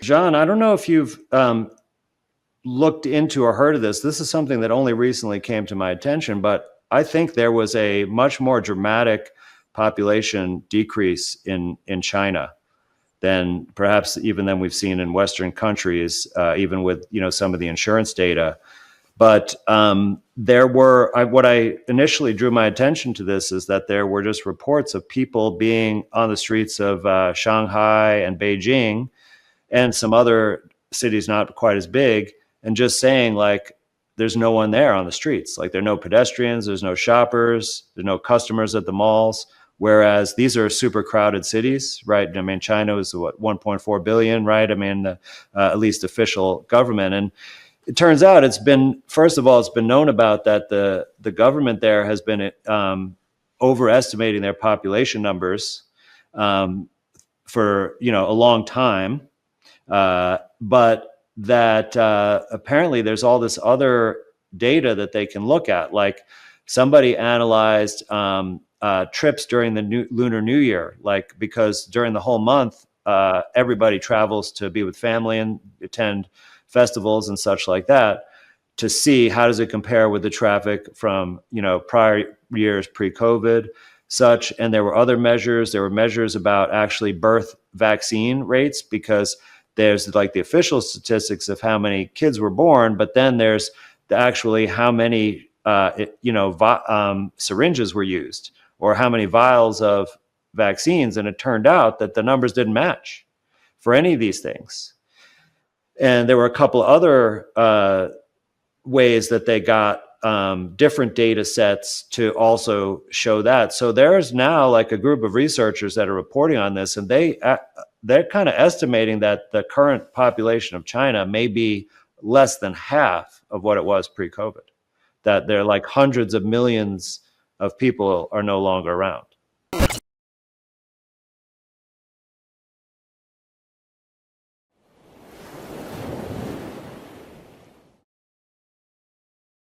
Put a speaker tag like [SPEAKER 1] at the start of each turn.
[SPEAKER 1] John, I don't know if you've looked into or heard of this. This is something that only recently came to my attention, but I think there was a much more dramatic population decrease in China than perhaps even than we've seen in Western countries, even with some of the insurance data. But there were what I initially drew my attention to this is that there were just reports of people being on the streets of Shanghai and Beijing and some other cities not quite as big, and just saying like there's no one there on the streets. Like there are no pedestrians, there's no shoppers, there's no customers at the malls. Whereas these are super crowded cities, right? I mean, China is what, 1.4 billion, right? I mean, at least official government. And it turns out first of all, it's been known about that the government there has been overestimating their population numbers for, a long time. But that apparently there's all this other data that they can look at. Like somebody analyzed trips during the Lunar New Year, like because during the whole month, everybody travels to be with family and attend festivals and such like that, to see how does it compare with the traffic from prior years pre-COVID, such. And there were other measures. There were measures about actually birth vaccine rates, because there's like the official statistics of how many kids were born, but then there's actually how many syringes were used or how many vials of vaccines. And it turned out that the numbers didn't match for any of these things. And there were a couple other ways that they got different data sets to also show that. So there's now like a group of researchers that are reporting on this, and they're kind of estimating that the current population of China may be less than half of what it was pre-COVID, that there are like hundreds of millions of people are no longer around.